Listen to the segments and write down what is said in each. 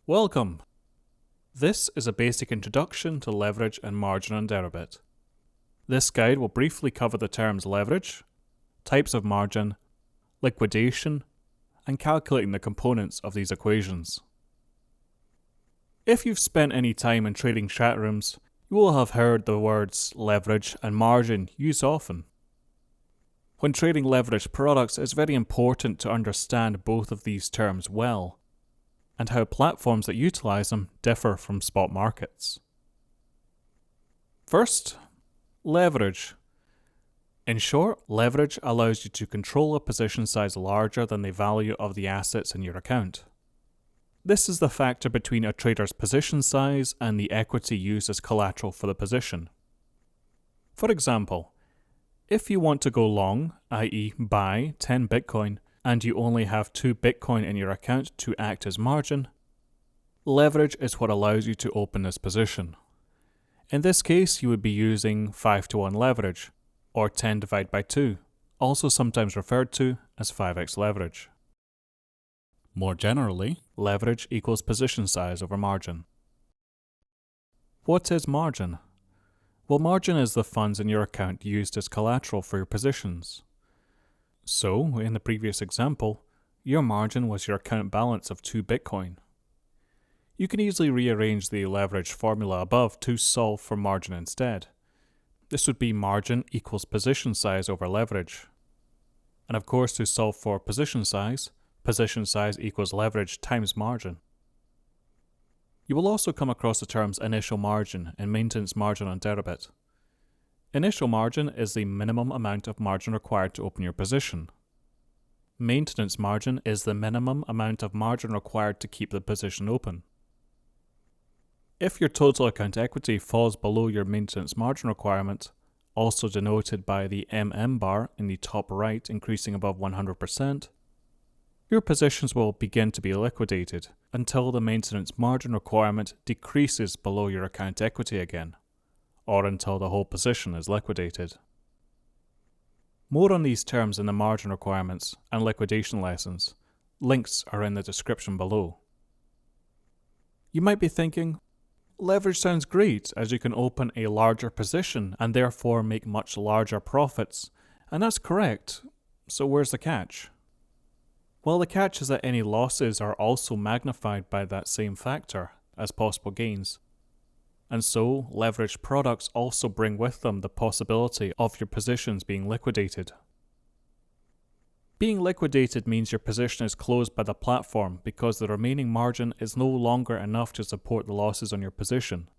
Welcome! This is a basic introduction to leverage and margin on Deribit. This guide will briefly cover the terms leverage, types of margin, liquidation, and calculating the components of these equations. If you've spent any time in trading chat rooms, you will have heard the words leverage and margin used often. When trading leveraged products, it's very important to understand both of these terms well, and how platforms that utilize them differ from spot markets. First, leverage. In short, leverage allows you to control a position size larger than the value of the assets in your account. This is the factor between a trader's position size and the equity used as collateral for the position. For example, if you want to go long, i.e. buy 10 Bitcoin, and you only have 2 Bitcoin in your account to act as margin, leverage is what allows you to open this position. In this case, you would be using 5-to-1 leverage, or 10 divided by 2, also sometimes referred to as 5x leverage. More generally, leverage equals position size over margin. What is margin? Well, margin is the funds in your account used as collateral for your positions. So, in the previous example, your margin was your account balance of 2 Bitcoin. You can easily rearrange the leverage formula above to solve for margin instead. This would be margin equals position size over leverage. And of course, to solve for position size equals leverage times margin. You will also come across the terms initial margin and maintenance margin on Deribit. Initial margin is the minimum amount of margin required to open your position. Maintenance margin is the minimum amount of margin required to keep the position open. If your total account equity falls below your maintenance margin requirement, also denoted by the MM bar in the top right increasing above 100%, your positions will begin to be liquidated until the maintenance margin requirement decreases below your account equity again, or until the whole position is liquidated. More on these terms in the margin requirements and liquidation lessons. Links are in the description below. You might be thinking, leverage sounds great as you can open a larger position and therefore make much larger profits, and that's correct, so where's the catch? Well, the catch is that any losses are also magnified by that same factor as possible gains. And so, leveraged products also bring with them the possibility of your positions being liquidated. Being liquidated means your position is closed by the platform because the remaining margin is no longer enough to support the losses on your position.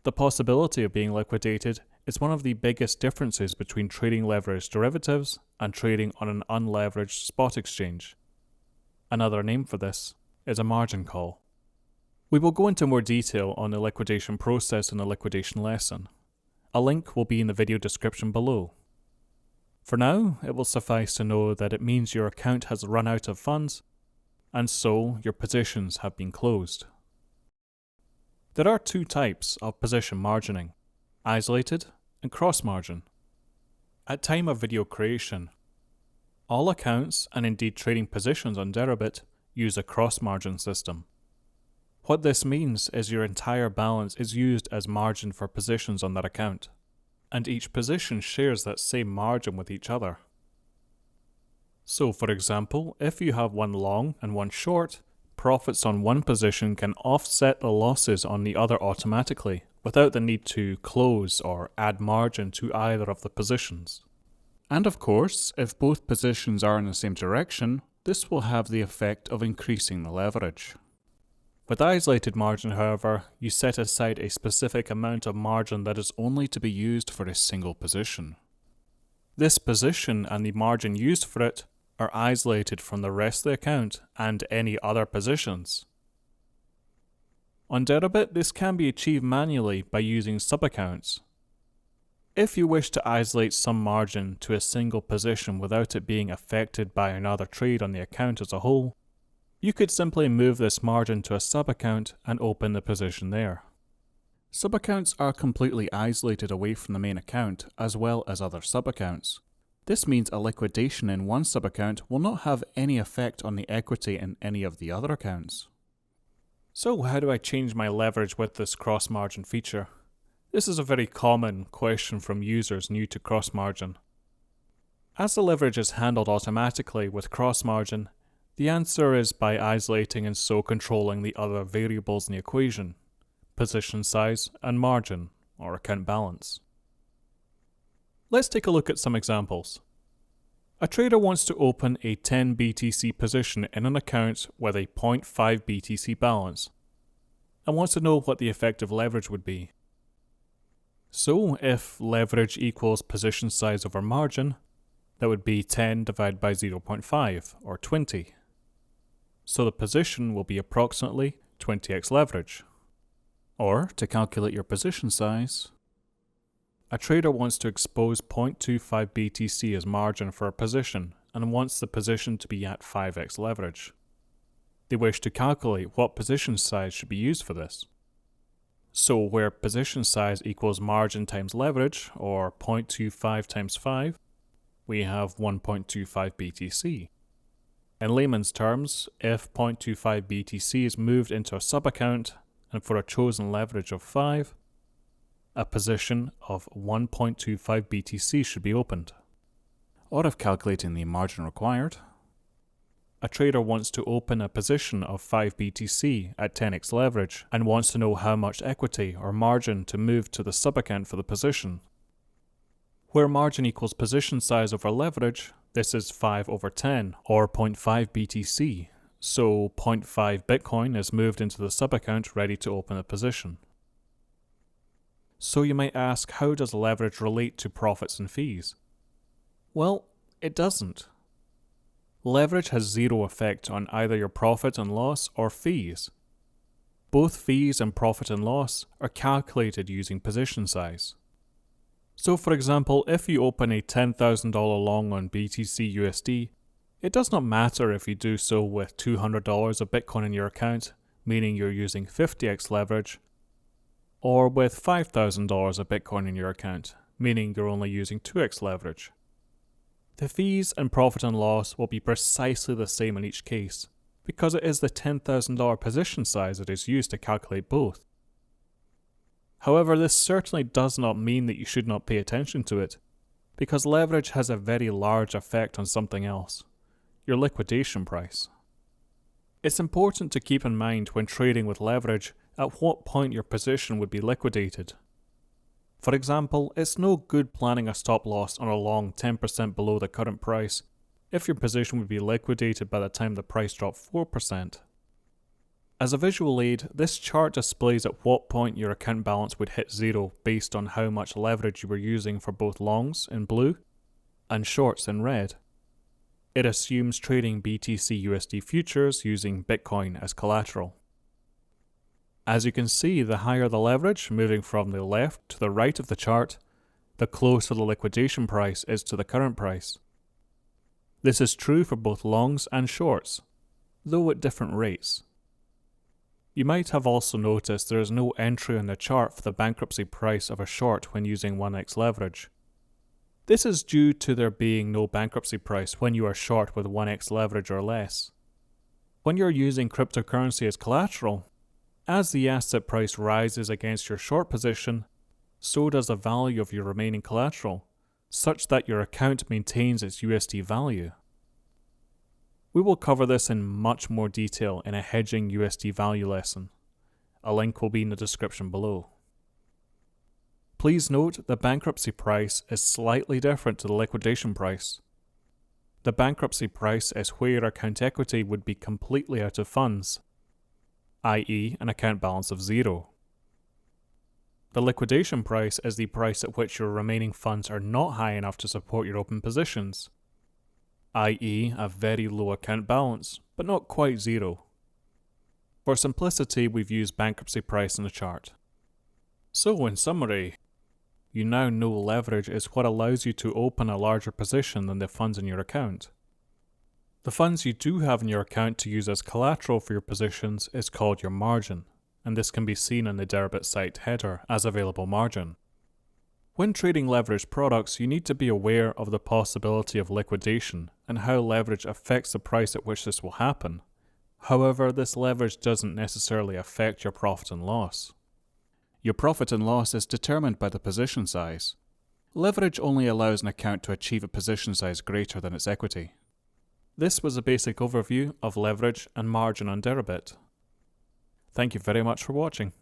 The possibility of being liquidated is one of the biggest differences between trading leveraged derivatives and trading on an unleveraged spot exchange. Another name for this is a margin call. We will go into more detail on the liquidation process in the liquidation lesson. A link will be in the video description below. For now, it will suffice to know that it means your account has run out of funds, and so your positions have been closed. There are two types of position margining, isolated and cross-margin. At time of video creation, all accounts, and indeed trading positions on Deribit, use a cross-margin system. What this means is your entire balance is used as margin for positions on that account, and each position shares that same margin with each other. So for example, if you have one long and one short, profits on one position can offset the losses on the other automatically, without the need to close or add margin to either of the positions. And of course, if both positions are in the same direction, this will have the effect of increasing the leverage. With isolated margin, however, you set aside a specific amount of margin that is only to be used for a single position. This position and the margin used for it are isolated from the rest of the account and any other positions. On Deribit, this can be achieved manually by using sub-accounts. If you wish to isolate some margin to a single position without it being affected by another trade on the account as a whole, you could simply move this margin to a sub-account and open the position there. Sub-accounts are completely isolated away from the main account as well as other sub-accounts. This means a liquidation in one sub-account will not have any effect on the equity in any of the other accounts. So how do I change my leverage with this cross-margin feature? This is a very common question from users new to cross-margin. As the leverage is handled automatically with cross-margin, the answer is by isolating and so controlling the other variables in the equation: position size and margin, or account balance. Let's take a look at some examples. A trader wants to open a 10 BTC position in an account with a 0.5 BTC balance and wants to know what the effective leverage would be. So if leverage equals position size over margin, that would be 10 divided by 0.5, or 20. So the position will be approximately 20x leverage. Or, to calculate your position size, a trader wants to expose 0.25 BTC as margin for a position and wants the position to be at 5x leverage. They wish to calculate what position size should be used for this. So where position size equals margin times leverage, or 0.25 times 5, we have 1.25 BTC. In layman's terms, if 0.25 BTC is moved into a sub-account and for a chosen leverage of 5, a position of 1.25 BTC should be opened. Or if calculating the margin required, a trader wants to open a position of 5 BTC at 10x leverage and wants to know how much equity or margin to move to the sub-account for the position. Where margin equals position size over leverage, this is 5 over 10, or 0.5 BTC, so 0.5 Bitcoin is moved into the sub-account ready to open a position. So you might ask, how does leverage relate to profits and fees? Well, it doesn't. Leverage has zero effect on either your profit and loss or fees. Both fees and profit and loss are calculated using position size. So for example, if you open a $10,000 long on BTC USD, it does not matter if you do so with $200 of Bitcoin in your account, meaning you're using 50x leverage, or with $5,000 of Bitcoin in your account, meaning you're only using 2x leverage. The fees and profit and loss will be precisely the same in each case, because it is the $10,000 position size that is used to calculate both. However, this certainly does not mean that you should not pay attention to it, because leverage has a very large effect on something else: your liquidation price. It's important to keep in mind when trading with leverage at what point your position would be liquidated. For example, it's no good planning a stop loss on a long 10% below the current price if your position would be liquidated by the time the price dropped 4%. As a visual aid, this chart displays at what point your account balance would hit zero based on how much leverage you were using for both longs in blue and shorts in red. It assumes trading BTC USD futures using Bitcoin as collateral. As you can see, the higher the leverage, moving from the left to the right of the chart, the closer the liquidation price is to the current price. This is true for both longs and shorts, though at different rates. You might have also noticed there is no entry on the chart for the bankruptcy price of a short when using 1x leverage. This is due to there being no bankruptcy price when you are short with 1x leverage or less. When you're using cryptocurrency as collateral, as the asset price rises against your short position, so does the value of your remaining collateral, such that your account maintains its USD value. We will cover this in much more detail in a hedging USD value lesson. A link will be in the description below. Please note the bankruptcy price is slightly different to the liquidation price. The bankruptcy price is where account equity would be completely out of funds, i.e. an account balance of zero. The liquidation price is the price at which your remaining funds are not high enough to support your open positions, i.e. a very low account balance, but not quite zero. For simplicity, we've used bankruptcy price in the chart. So in summary, you now know leverage is what allows you to open a larger position than the funds in your account. The funds you do have in your account to use as collateral for your positions is called your margin, and this can be seen in the Deribit site header as available margin. When trading leveraged products, you need to be aware of the possibility of liquidation and how leverage affects the price at which this will happen, However, this leverage doesn't necessarily affect your profit and loss. Your profit and loss is determined by the position size. Leverage only allows an account to achieve a position size greater than its equity. This was a basic overview of leverage and margin on Deribit. Thank you very much for watching.